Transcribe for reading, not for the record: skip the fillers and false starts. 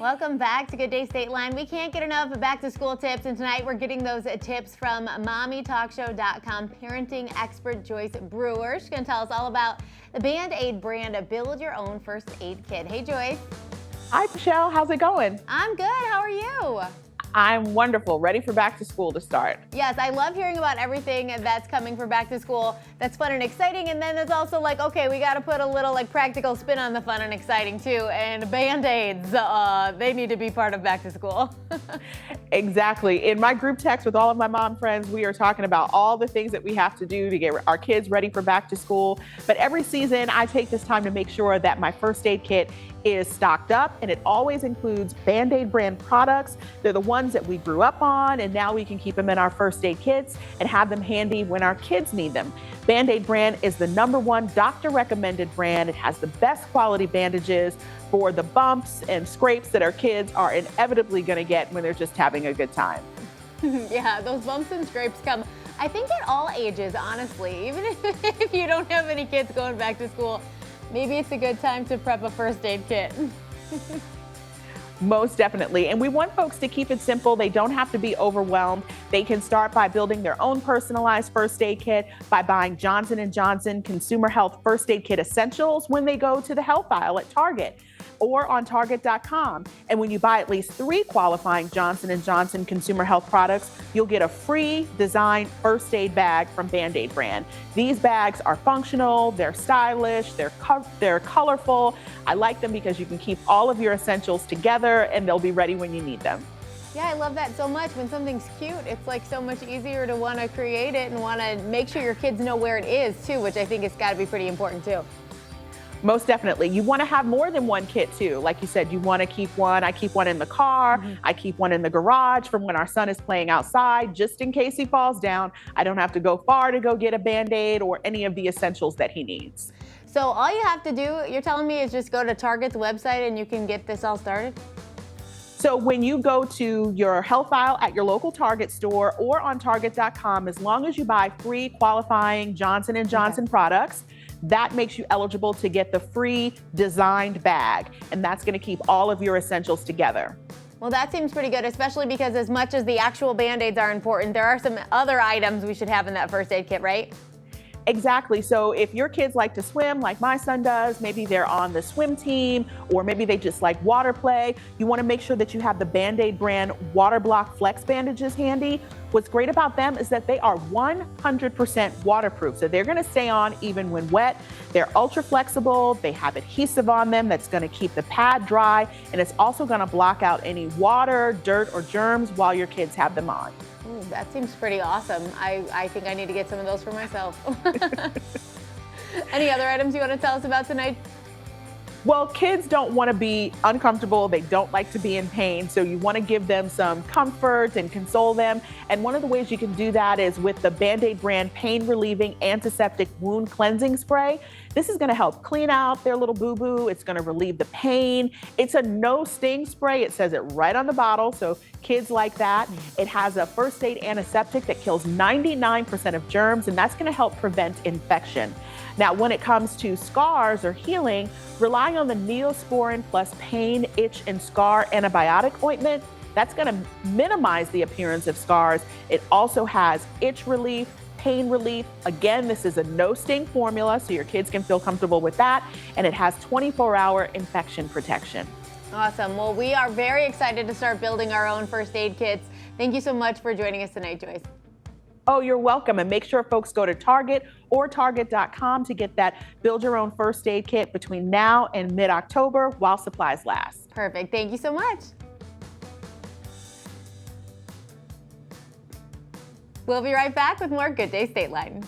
Welcome back to Good Day State Line. We can't get enough of back to school tips, and tonight we're getting those tips from MommyTalkShow.com parenting expert Joyce Brewer. She's going to tell us all about the Band-Aid brand Build Your Own First Aid Kit. Hey, Joyce. Hi, Michelle. How's it going? I'm good. How are you? I'm wonderful. Ready for back to school to start. Yes, I love hearing about everything that's coming for back to school. That's fun and exciting. And then there's also like, okay, we got to put a little like practical spin on the fun and exciting too. And Band-Aids, they need to be part of back to school. Exactly. In my group text with all of my mom friends, we are talking about all the things that we have to do to get our kids ready for back to school. But every season, I take this time to make sure that my first aid kit is stocked up, and it always includes Band-Aid brand products. They're the ones that we grew up on, and now we can keep them in our first aid kits and have them handy when our kids need them. Band-Aid brand is the #1 doctor recommended brand. It has the best quality bandages for the bumps and scrapes that our kids are inevitably going to get when they're just having a good time. Yeah, those bumps and scrapes come, I think, at all ages, honestly. Even if you don't have any kids going back to school, maybe it's a good time to prep a first aid kit. Most definitely. And we want folks to keep it simple. They don't have to be overwhelmed. They can start by building their own personalized first aid kit by buying Johnson & Johnson Consumer Health First Aid Kit Essentials when they go to the health aisle at Target or on Target.com. And when you buy at least 3 qualifying Johnson & Johnson Consumer Health products, you'll get a free designed first aid bag from Band-Aid brand. These bags are functional, they're stylish, they're colorful. I like them because you can keep all of your essentials together and they'll be ready when you need them. Yeah, I love that so much. When something's cute, it's like so much easier to want to create it and want to make sure your kids know where it is too, which I think has got to be pretty important too. Most definitely. You want to have more than one kit too. Like you said, you want to keep one. I keep one in the car. I keep one in the garage from when our son is playing outside, just in case he falls down. I don't have to go far to go get a Band-Aid or any of the essentials that he needs. So all you have to do, you're telling me, is just go to Target's website and you can get this all started? So when you go to your health aisle at your local Target store or on Target.com, as long as you buy 3 qualifying Johnson & Johnson products, that makes you eligible to get the free designed bag. And that's going to keep all of your essentials together. Well, that seems pretty good, especially because as much as the actual Band-Aids are important, there are some other items we should have in that first aid kit, right? Exactly. So if your kids like to swim like my son does, maybe they're on the swim team, or maybe they just like water play, you want to make sure that you have the Band-Aid brand Water Block Flex bandages handy. What's great about them is that they are 100% waterproof. So they're going to stay on even when wet. They're ultra flexible. They have adhesive on them that's going to keep the pad dry. And it's also going to block out any water, dirt, or germs while your kids have them on. Ooh, that seems pretty awesome. I think I need to get some of those for myself. Any other items you want to tell us about tonight? Well, kids don't want to be uncomfortable. They don't like to be in pain. So you want to give them some comfort and console them. And one of the ways you can do that is with the Band-Aid brand pain relieving antiseptic wound cleansing spray. This is going to help clean out their little boo-boo. It's going to relieve the pain. It's a no sting spray. It says it right on the bottle. So kids like that. It has a first aid antiseptic that kills 99% of germs, and that's going to help prevent infection. Now, when it comes to scars or healing, rely on the Neosporin plus pain, itch, and scar antibiotic ointment. That's going to minimize the appearance of scars. It also has itch relief, pain relief. Again, this is a no sting formula, so your kids can feel comfortable with that. And it has 24-hour infection protection. Awesome. Well, we are very excited to start building our own first aid kits. Thank you so much for joining us tonight, Joyce. Oh, you're welcome. And make sure folks go to Target or Target.com to get that Build Your Own First Aid Kit between now and mid-October while supplies last. Perfect. Thank you so much. We'll be right back with more Good Day State Line.